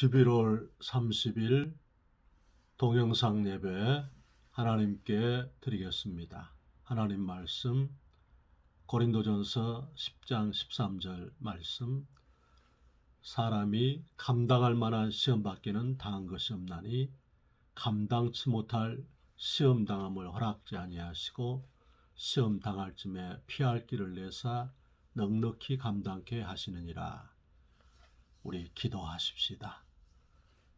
11월 30일 동영상 예배 하나님께 드리겠습니다. 하나님 말씀 고린도전서 10장 13절 말씀, 사람이 감당할 만한 시험 밖에는 당한 것이 없나니 감당치 못할 시험 당함을 허락지 아니하시고 시험 당할 쯤에 피할 길을 내사 넉넉히 감당케 하시느니라. 우리 기도하십시다.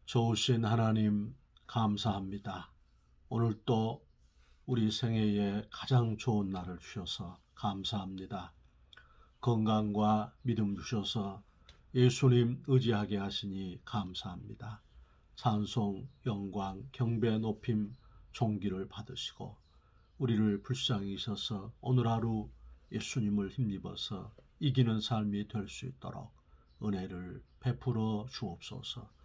좋으신 하나님 감사합니다. 오늘 또 우리 생애에 가장 좋은 날을 주셔서 감사합니다. 건강과 믿음 주셔서 예수님 의지하게 하시니 감사합니다. 찬송, 영광, 경배, 높임, 존귀를 받으시고 우리를 불쌍히 여기셔서 오늘 하루 예수님을 힘입어서 이기는 삶이 될 수 있도록 은혜를 베풀어 주옵소서.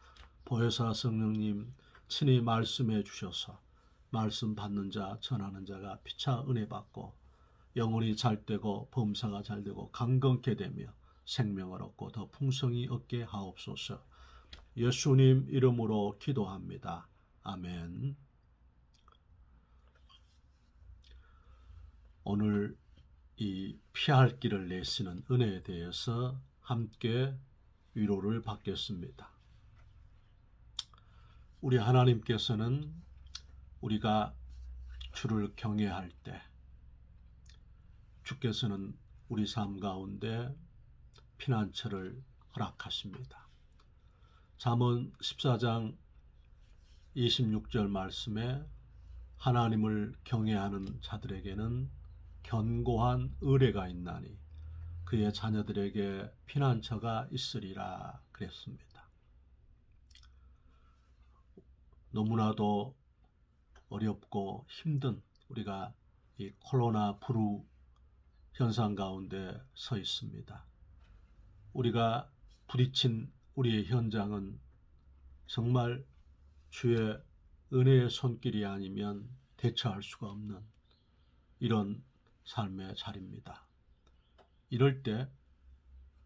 보혜사 성령님 친히 말씀해 주셔서 말씀 받는 자, 전하는 자가 피차 은혜 받고 영혼이 잘되고 범사가 잘되고 강건케 되며 생명을 얻고 더 풍성히 얻게 하옵소서. 예수님 이름으로 기도합니다. 아멘. 오늘 이 피할 길을 내시는 은혜에 대해서 함께 위로를 받겠습니다. 우리 하나님께서는 우리가 주를 경외할 때 주께서는 우리 삶 가운데 피난처를 허락하십니다. 잠언 14장 26절 말씀에 하나님을 경외하는 자들에게는 견고한 의뢰가 있나니 그의 자녀들에게 피난처가 있으리라 그랬습니다. 너무나도 어렵고 힘든 우리가 이 코로나 불우 현상 가운데 서 있습니다. 우리가 부딪힌 우리의 현장은 정말 주의 은혜의 손길이 아니면 대처할 수가 없는 이런 삶의 자리입니다. 이럴 때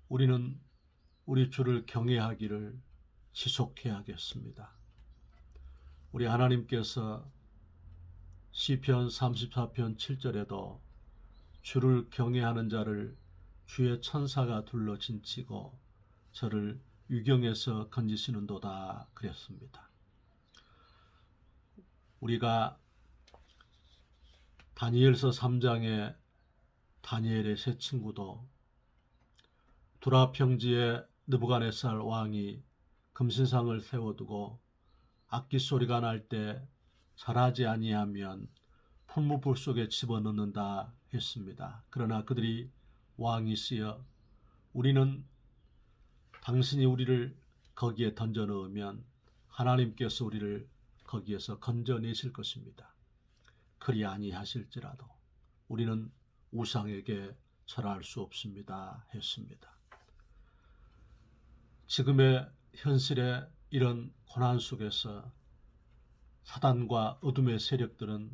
우리는 우리 주를 경외하기를 지속해야겠습니다. 우리 하나님께서 시편 34편 7절에도 주를 경외하는 자를 주의 천사가 둘러 진치고 저를 유경에서 건지시는도다 그랬습니다. 우리가 다니엘서 3장에 다니엘의 세 친구도 두라 평지에 느부갓네살 왕이 금신상을 세워두고 악기 소리가 날 때 절하지 아니하면 풀무불 속에 집어넣는다 했습니다. 그러나 그들이 왕이시여 우리는 당신이 우리를 거기에 던져 넣으면 하나님께서 우리를 거기에서 건져내실 것입니다. 그리 아니하실지라도 우리는 우상에게 절할 수 없습니다 했습니다. 지금의 현실의 이런 고난 속에서 사단과 어둠의 세력들은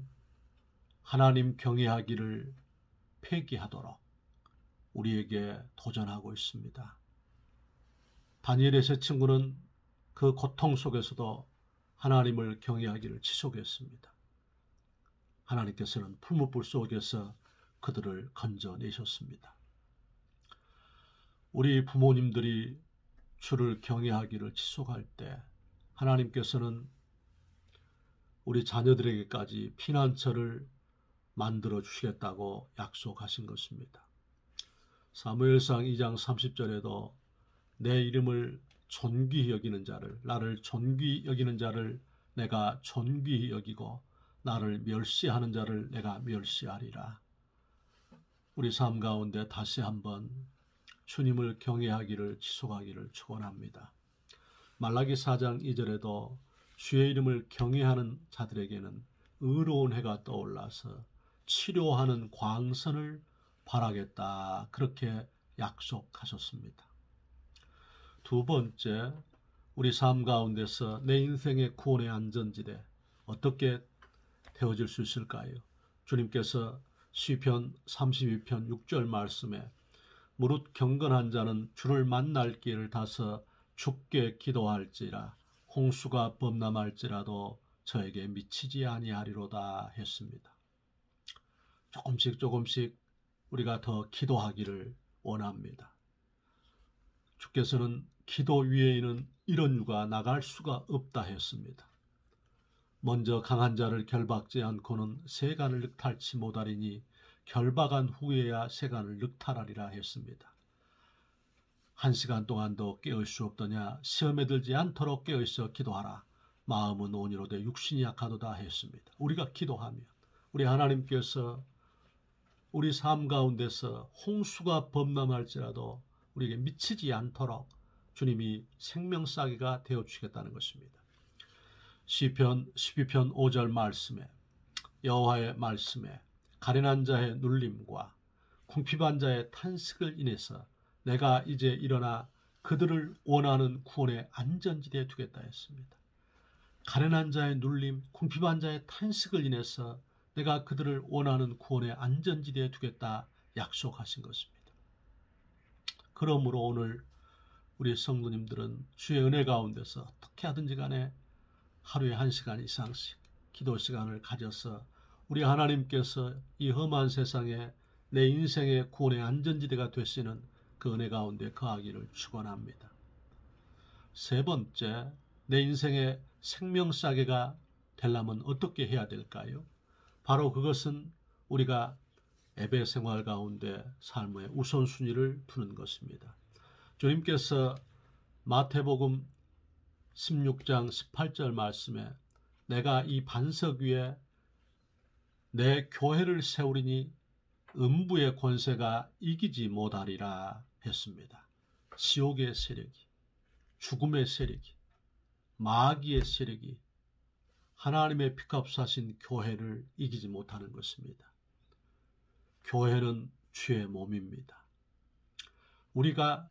하나님 경외하기를 폐기하도록 우리에게 도전하고 있습니다. 다니엘의 세 친구는 그 고통 속에서도 하나님을 경외하기를 지속했습니다. 하나님께서는 풀무불 속에서 그들을 건져내셨습니다. 우리 부모님들이 주를 경외하기를 지속할 때 하나님께서는 우리 자녀들에게까지 피난처를 만들어 주시겠다고 약속하신 것입니다. 사무엘상 2장 30절에도 내 이름을 존귀히 여기는 자를, 나를 존귀히 여기는 자를 내가 존귀히 여기고 나를 멸시하는 자를 내가 멸시하리라. 우리 삶 가운데 다시 한번 주님을 경외하기를 지속하기를 축원합니다. 말라기 4장 2절에도 주의 이름을 경외하는 자들에게는 의로운 해가 떠올라서 치료하는 광선을 바라겠다 그렇게 약속하셨습니다. 두 번째, 우리 삶 가운데서 내 인생의 구원의 안전지대 어떻게 되어질 수 있을까요? 주님께서 시편 32편 6절 말씀에 무릇 경건한 자는 주를 만날 길을 다서 죽게 기도할지라 홍수가 범람할지라도 저에게 미치지 아니하리로다 했습니다. 조금씩 우리가 더 기도하기를 원합니다. 주께서는 기도 위에는 이런 유가 나갈 수가 없다 했습니다. 먼저 강한 자를 결박지 않고는 세간을 늑탈치 못하리니 결박한 후에야 세간을 늑탈하리라 했습니다. 1시간 동안도 깨울 수 없더냐 시험에 들지 않도록 깨어있어 기도하라. 마음은 온이로되 육신이 약하도다 했습니다. 우리가 기도하면 우리 하나님께서 우리 삶 가운데서 홍수가 범람할지라도 우리에게 미치지 않도록 주님이 생명싸개가 되어주시겠다는 것입니다. 시편 12편 5절 말씀에 여호와의 말씀에 가련한 자의 눌림과 궁핍한 자의 탄식을 인해서 내가 이제 일어나 그들을 원하는 구원의 안전지대에 두겠다 했습니다. 가련한 자의 눌림, 궁핍한 자의 탄식을 인해서 내가 그들을 원하는 구원의 안전지대에 두겠다 약속하신 것입니다. 그러므로 오늘 우리 성도님들은 주의 은혜 가운데서 어떻게 하든지 간에 하루에 1시간 이상씩 기도 시간을 가져서 우리 하나님께서 이 험한 세상에 내 인생의 구원의 안전지대가 되시는 그 은혜 가운데 거하기를 축원합니다. 세 번째, 내 인생의 생명싸개가 되려면 어떻게 해야 될까요? 바로 그것은 우리가 예배 생활 가운데 삶의 우선순위를 두는 것입니다. 주님께서 마태복음 16장 18절 말씀에 내가 이 반석 위에 내 교회를 세우리니 음부의 권세가 이기지 못하리라 했습니다. 지옥의 세력이, 죽음의 세력이, 마귀의 세력이 하나님의 피값 사신 교회를 이기지 못하는 것입니다. 교회는 주의 몸입니다. 우리가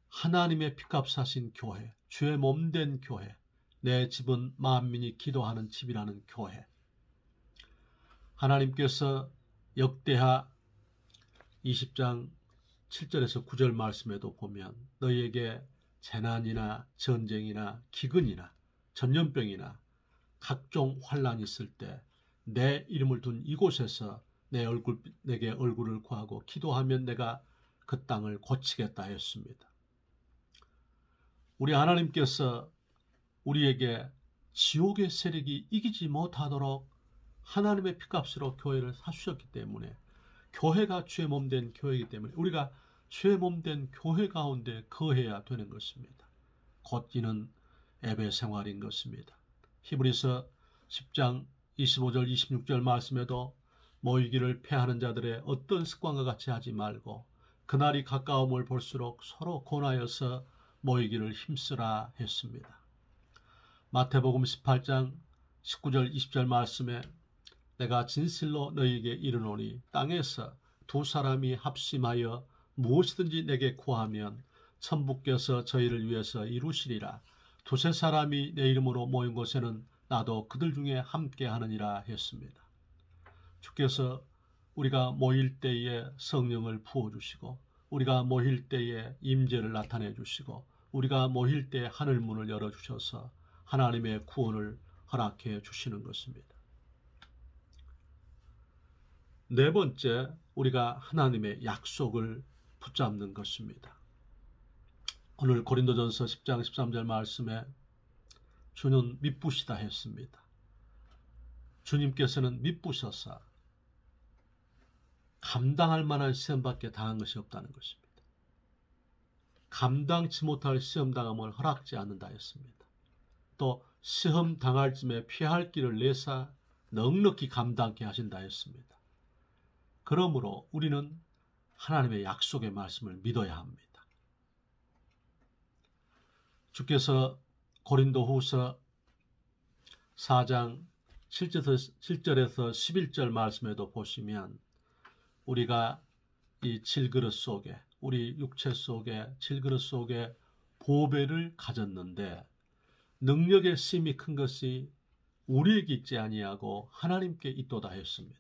하나님의 피값 사신 교회, 주의 몸된 교회, 내 집은 만민이 기도하는 집이라는 교회. 하나님께서 역대하 20장 7절에서 9절 말씀에도 보면 너희에게 재난이나 전쟁이나 기근이나 전염병이나 각종 환난이 있을 때 내 이름을 둔 이곳에서 내게 얼굴을 구하고 기도하면 내가 그 땅을 고치겠다 했습니다. 우리 하나님께서 우리에게 지옥의 세력이 이기지 못하도록 하나님의 피값으로 교회를 사주셨기 때문에 교회가 주의 몸된 교회이기 때문에 우리가 주의 몸된 교회 가운데 거해야 되는 것입니다. 곧 이는 예배 생활인 것입니다. 히브리서 10장 25절 26절 말씀에도 모이기를 패하는 자들의 어떤 습관과 같이 하지 말고 그날이 가까움을 볼수록 서로 권하여서 모이기를 힘쓰라 했습니다. 마태복음 18장 19절 20절 말씀에 내가 진실로 너희에게 이르노니 땅에서 두 사람이 합심하여 무엇이든지 내게 구하면 천부께서 저희를 위해서 이루시리라. 두세 사람이 내 이름으로 모인 곳에는 나도 그들 중에 함께 하느니라 했습니다. 주께서 우리가 모일 때에 성령을 부어주시고 우리가 모일 때에 임재를 나타내 주시고 우리가 모일 때 하늘문을 열어주셔서 하나님의 구원을 허락해 주시는 것입니다. 네 번째, 우리가 하나님의 약속을 붙잡는 것입니다. 오늘 고린도전서 10장 13절 말씀에 주는 미쁘시다 했습니다. 주님께서는 미쁘셔서 감당할 만한 시험밖에 당한 것이 없다는 것입니다. 감당치 못할 시험 당함을 허락지 않는다 했습니다. 또 시험 당할 쯤에 피할 길을 내사 넉넉히 감당케 하신다 했습니다. 그러므로 우리는 하나님의 약속의 말씀을 믿어야 합니다. 주께서 고린도후서 4장 7절에서 11절 말씀에도 보시면 우리가 이 질그릇 속에 우리 육체 속에 질그릇 속에 보배를 가졌는데 능력의 심이 큰 것이 우리에게 있지 아니하고 하나님께 있도다 했습니다.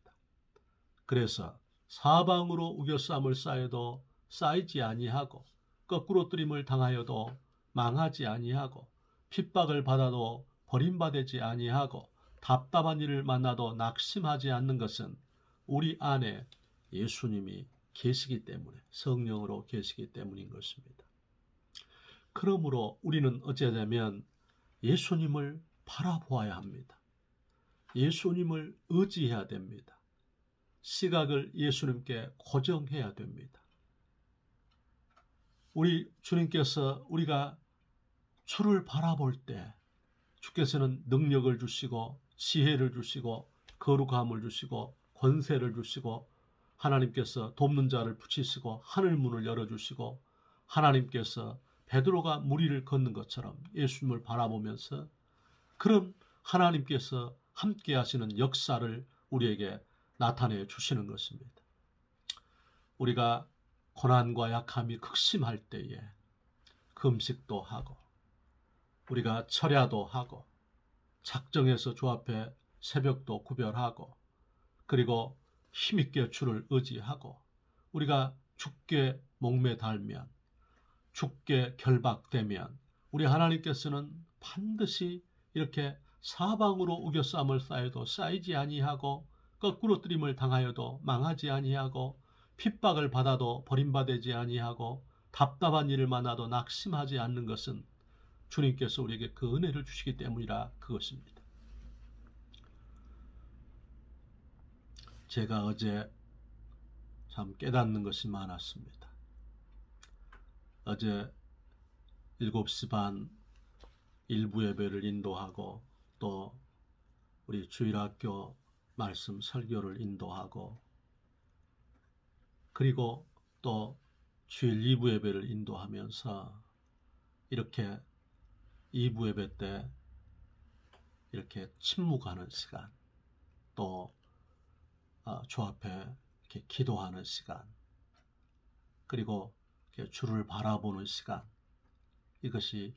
그래서 사방으로 우겨쌈을 쌓여도 쌓이지 아니하고 거꾸로 뜨림을 당하여도 망하지 아니하고 핍박을 받아도 버림받지 아니하고 답답한 일을 만나도 낙심하지 않는 것은 우리 안에 예수님이 계시기 때문에, 성령으로 계시기 때문인 것입니다. 그러므로 우리는 어찌하냐면 예수님을 바라보아야 합니다. 예수님을 의지해야 됩니다. 시각을 예수님께 고정해야 됩니다. 우리 주님께서 우리가 주를 바라볼 때 주께서는 능력을 주시고 지혜를 주시고 거룩함을 주시고 권세를 주시고 하나님께서 돕는 자를 붙이시고 하늘문을 열어주시고 하나님께서 베드로가 무리를 걷는 것처럼 예수님을 바라보면서 그런 하나님께서 함께 하시는 역사를 우리에게 나타내 주시는 것입니다. 우리가 고난과 약함이 극심할 때에 금식도 하고 우리가 철야도 하고 작정해서 주 앞에 새벽도 구별하고 그리고 힘있게 주를 의지하고 우리가 죽게 목매 달면 죽게 결박되면 우리 하나님께서는 반드시 이렇게 사방으로 우겨쌈을 쌓여도 쌓이지 아니하고 거꾸로 뜨림을 당하여도 망하지 아니하고 핍박을 받아도 버림받지 아니하고 답답한 일을 만나도 낙심하지 않는 것은 주님께서 우리에게 그 은혜를 주시기 때문이라 그것입니다. 제가 어제 참 깨닫는 것이 많았습니다. 어제 7시 반 일부 예배를 인도하고 또 우리 주일학교 말씀 설교를 인도하고 그리고 또 주일 2부 예배를 인도하면서 이렇게 2부 예배 때 이렇게 침묵하는 시간 또 주 앞에 이렇게 기도하는 시간 그리고 이렇게 주를 바라보는 시간 이것이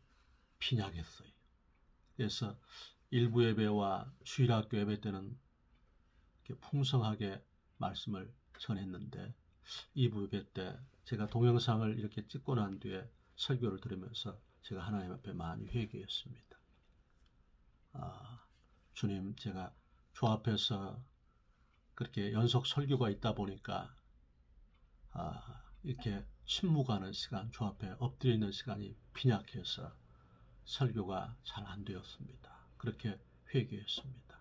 빈약했어요. 그래서 일부 예배와 주일학교 예배 때는 이렇게 풍성하게 말씀을 전했는데 2부 예배 때 제가 동영상을 이렇게 찍고 난 뒤에 설교를 들으면서 제가 하나님 앞에 많이 회개했습니다. 주님, 제가 주 앞에서 그렇게 연속 설교가 있다 보니까 이렇게 침묵하는 시간, 주 앞에 엎드려 있는 시간이 빈약해서 설교가 잘 안 되었습니다. 그렇게 회개했습니다.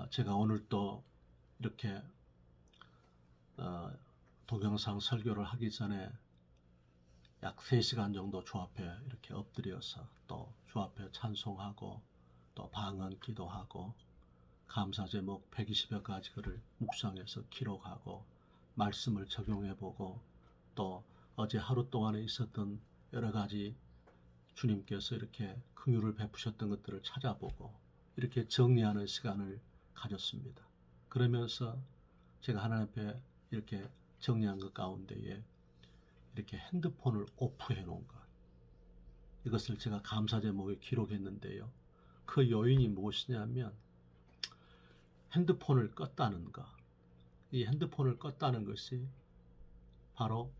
제가 오늘 또 이렇게 동영상 설교를 하기 전에 약 3시간 정도 주 앞에 이렇게 엎드려서 또 주 앞에 찬송하고 또 방언 기도하고 감사 제목 120여 가지를 묵상해서 기록하고 말씀을 적용해보고 또 어제 하루 동안에 있었던 여러 가지 주님께서 이렇게 긍휼을 베푸셨던 것들을 찾아보고 이렇게 정리하는 시간을 가졌습니다. 그러면서 제가 하나님 앞에 이렇게 정리한 것 가운데에 이렇게 핸드폰을 오프해 놓은 것, 이것을 제가 감사 제목에 기록했는데요. 그 요인이 무엇이냐면 핸드폰을 껐다는 것. 이 핸드폰을 껐다는 것이 바로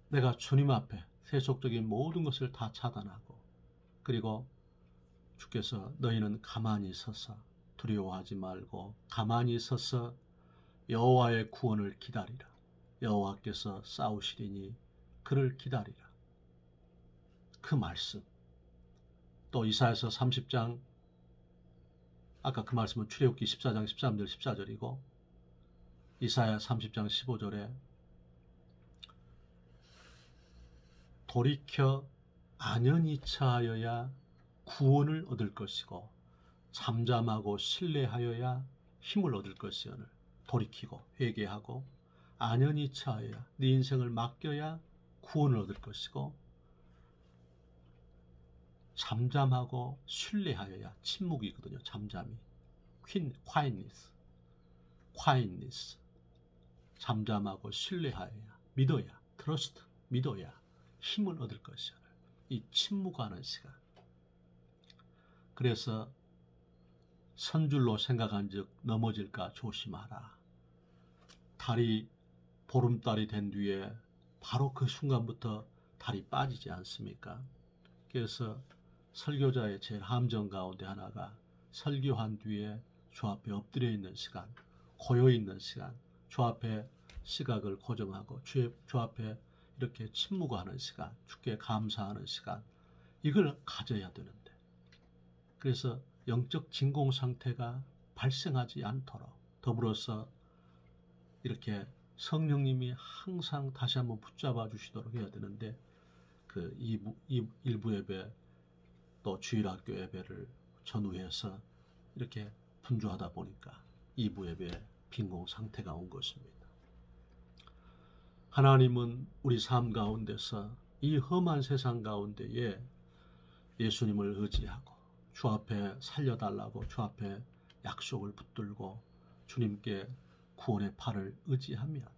내가 주님 앞에 세속적인 모든 것을 다 차단하고 그리고 주께서 너희는 가만히 서서 두려워하지 말고 가만히 서서 여호와의 구원을 기다리라. 여호와께서 싸우시리니 그를 기다리라. 그 말씀. 또 이사야서 30장 아까 그 말씀은 출애굽기 14장 13절 14절이고 이사야 30장 15절에 돌이켜 안연히 처하여야 구원을 얻을 것이고 잠잠하고 신뢰하여야 힘을 얻을 것이오늘. 돌이키고 회개하고 안연히 처하여야 네 인생을 맡겨야 구원을 얻을 것이고 잠잠하고 신뢰하여야 침묵이거든요. 잠잠이 quietness 잠잠하고 신뢰하여야 믿어야 trust 믿어야 힘을 얻을 것이야. 이 침묵하는 시간. 그래서 선줄로 생각한 즉 넘어질까 조심하라. 달이 보름달이 된 뒤에 바로 그 순간부터 달이 빠지지 않습니까? 그래서 설교자의 제일 함정 가운데 하나가 설교한 뒤에 주 앞에 엎드려 있는 시간, 고요 있는 시간, 주 앞에 시각을 고정하고 주 앞에 이렇게 침묵하는 시간, 주께 감사하는 시간, 이걸 가져야 되는데, 그래서 영적 진공 상태가 발생하지 않도록 더불어서 이렇게 성령님이 항상 다시 한번 붙잡아 주시도록 해야 되는데, 그 일부 예배 또 주일학교 예배를 전후해서 이렇게 분주하다 보니까 2부 예배에 빈공 상태가 온 것입니다. 하나님은 우리 삶 가운데서 이 험한 세상 가운데에 예수님을 의지하고 주 앞에 살려달라고 주 앞에 약속을 붙들고 주님께 구원의 팔을 의지하면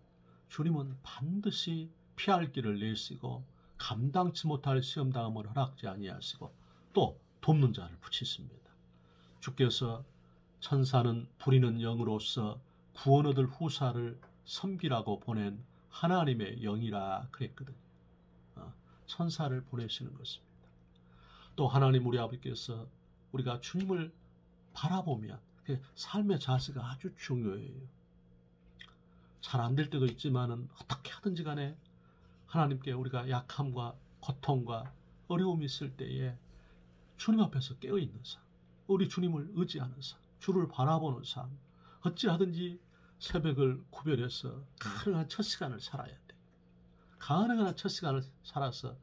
주님은 반드시 피할 길을 내시고 감당치 못할 시험당함을 허락지 아니하시고 또 돕는 자를 붙이십니다. 주께서 천사는 부리는 영으로서 구원 얻을 후사를 섬기라고 보낸 하나님의 영이라 그랬거든요. 천사를 보내시는 것입니다. 또 하나님 우리 아버지께서 우리가 주님을 바라보면 삶의 자세가 아주 중요해요. 잘 안 될 때도 있지만은 어떻게 하든지 간에 하나님께 우리가 약함과 고통과 어려움이 있을 때에 주님 앞에서 깨어있는 삶, 우리 주님을 의지하는 삶, 주를 바라보는 삶, 어찌하든지 새벽을 구별해서 가능한 첫 시간을 살아야 돼. 가능한 첫 시간을 살아서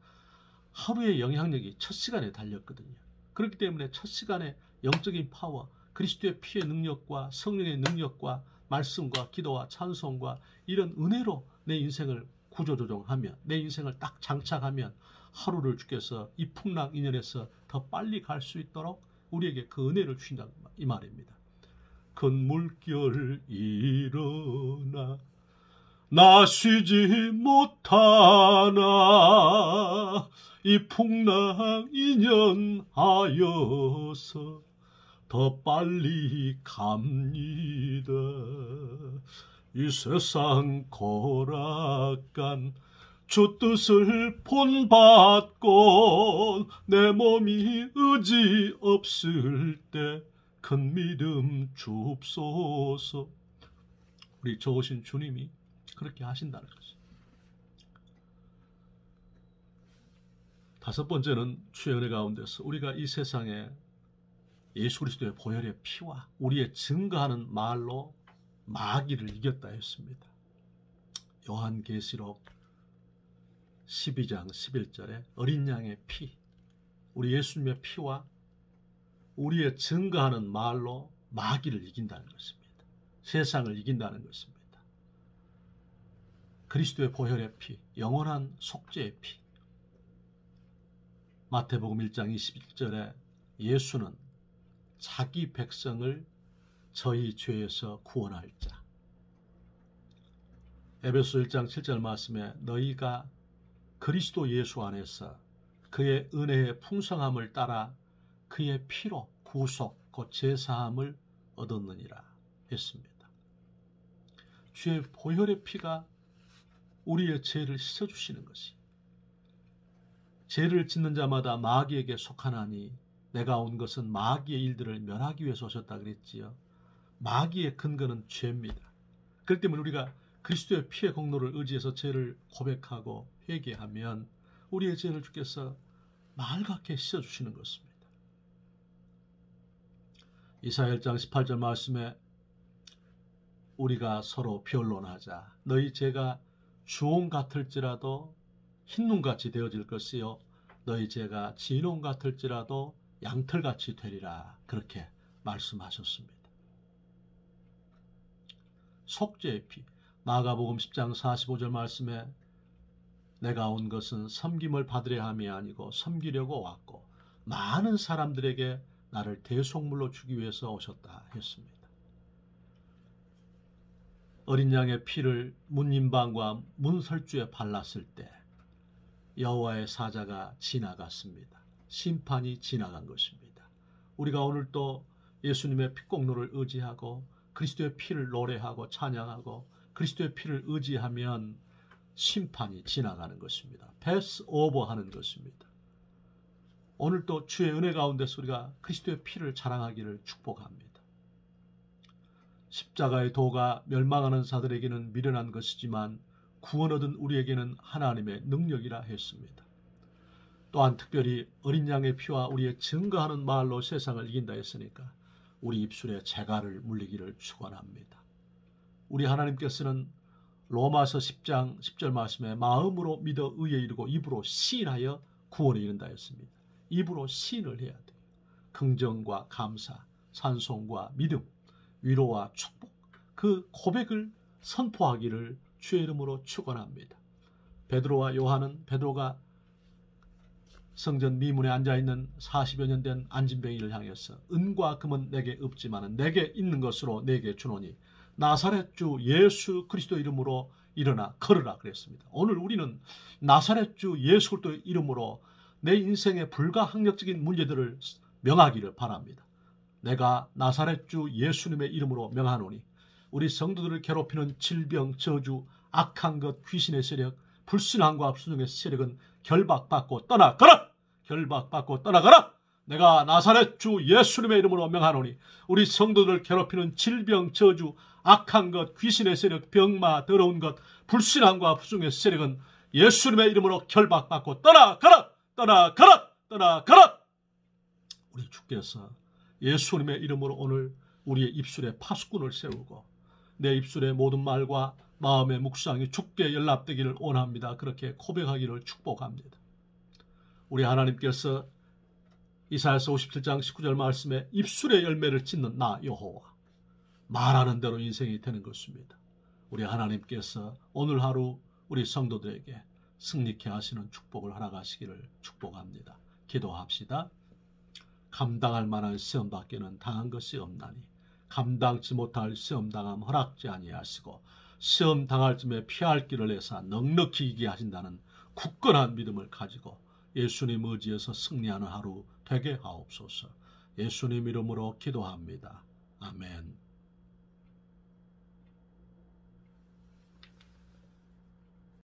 하루의 영향력이 첫 시간에 달렸거든요. 그렇기 때문에 첫 시간에 영적인 파워, 그리스도의 피의 능력과 성령의 능력과 말씀과 기도와 찬송과 이런 은혜로 내 인생을 구조조정하면, 내 인생을 딱 장착하면 하루를 주께서 이 풍랑 인연에서 더 빨리 갈 수 있도록 우리에게 그 은혜를 주신다 이 말입니다. 큰 물결 일어나 나 쉬지 못하나 이 풍랑 인연하여서 더 빨리 갑니다. 이 세상 고락간 주 뜻을 본받고 내 몸이 의지 없을 때 큰 믿음 줍소서. 우리 좋으신 주님이 그렇게 하신다는 것입니다. 다섯 번째는 주의 은혜 가운데서 우리가 이 세상에 예수 그리스도의 보혈의 피와 우리의 증거하는 말로 마귀를 이겼다 했습니다. 요한계시록 12장 11절에 어린 양의 피, 우리 예수님의 피와 우리의 증거하는 말로 마귀를 이긴다는 것입니다. 세상을 이긴다는 것입니다. 그리스도의 보혈의 피, 영원한 속죄의 피. 마태복음 1장 21절에 예수는 자기 백성을 저희 죄에서 구원할 자. 에베소 1장 7절 말씀에 너희가 그리스도 예수 안에서 그의 은혜의 풍성함을 따라 그의 피로 구속 곧 제사함을 얻었느니라 했습니다. 주의 보혈의 피가 우리의 죄를 씻어주시는 것이, 죄를 짓는 자마다 마귀에게 속하나니 내가 온 것은 마귀의 일들을 멸하기 위해서 오셨다 그랬지요. 마귀의 근거는 죄입니다. 그렇기 때문에 우리가 그리스도의 피의 공로를 의지해서 죄를 고백하고 회개하면 우리의 죄를 주께서 말갛게 씻어주시는 것입니다. 이사야 1장 18절 말씀에 우리가 서로 변론하자. 너희 죄가 주홍 같을지라도 흰눈같이 되어질 것이요 너희 죄가 진홍 같을지라도 양털같이 되리라. 그렇게 말씀하셨습니다. 속죄의 피, 마가복음 10장 45절 말씀에 내가 온 것은 섬김을 받으려 함이 아니고 섬기려고 왔고 많은 사람들에게 나를 대속물로 주기 위해서 오셨다 했습니다. 어린 양의 피를 문인방과 문설주에 발랐을 때 여호와의 사자가 지나갔습니다. 심판이 지나간 것입니다. 우리가 오늘 또 예수님의 피공로를 의지하고 그리스도의 피를 노래하고 찬양하고 그리스도의 피를 의지하면 심판이 지나가는 것입니다. 패스 오버 하는 것입니다. 오늘도 주의 은혜 가운데서 우리가 그리스도의 피를 자랑하기를 축복합니다. 십자가의 도가 멸망하는 자들에게는 미련한 것이지만 구원 얻은 우리에게는 하나님의 능력이라 했습니다. 또한 특별히 어린 양의 피와 우리의 증거하는 말로 세상을 이긴다 했으니까 우리 입술에 재갈을 물리기를 축원합니다. 우리 하나님께서는 로마서 10장 10절 말씀에 마음으로 믿어 의에 이르고 입으로 시인하여 구원에 이른다 했습니다. 입으로 시인을 해야 돼요. 긍정과 감사, 찬송과 믿음, 위로와 축복, 그 고백을 선포하기를 주의 이름으로 축원합니다. 베드로와 요한은 베드로가 성전 미문에 앉아있는 40여 년 된 안진뱅이를 향해서 은과 금은 내게 없지만 내게 있는 것으로 내게 주노니 나사렛 주 예수 그리스도 이름으로 일어나 걸으라 그랬습니다. 오늘 우리는 나사렛 주 예수 그리스도 이름으로 내 인생의 불가항력적인 문제들을 명하기를 바랍니다. 내가 나사렛 주 예수님의 이름으로 명하노니 우리 성도들을 괴롭히는 질병, 저주, 악한 것, 귀신의 세력, 불신앙과 불순종의 세력은 결박받고 떠나가라! 결박받고 떠나가라! 내가 나사렛 주 예수님의 이름으로 명하노니 우리 성도들을 괴롭히는 질병, 저주, 악한 것, 귀신의 세력, 병마, 더러운 것, 불신앙과 불순종의 세력은 예수님의 이름으로 결박받고 떠나가라! 떠나가라! 떠나가라! 우리 주께서 예수님의 이름으로 오늘 우리의 입술에 파수꾼을 세우고 내 입술의 모든 말과 마음의 묵상이 주께 연락되기를 원합니다. 그렇게 고백하기를 축복합니다. 우리 하나님께서 이사야서 57장 19절 말씀에 입술의 열매를 찢는 나 여호와, 말하는 대로 인생이 되는 것입니다. 우리 하나님께서 오늘 하루 우리 성도들에게 승리케 하시는 축복을 허락하시기를 축복합니다. 기도합시다. 감당할 만한 시험 밖에는 당한 것이 없나니 감당치 못할 시험 당함 허락지 아니하시고 시험 당할 쯤에 피할 길을 내사 넉넉히 이기게 하신다는 굳건한 믿음을 가지고 예수님 의지에서 승리하는 하루 되게 하옵소서. 예수님 이름으로 기도합니다. 아멘.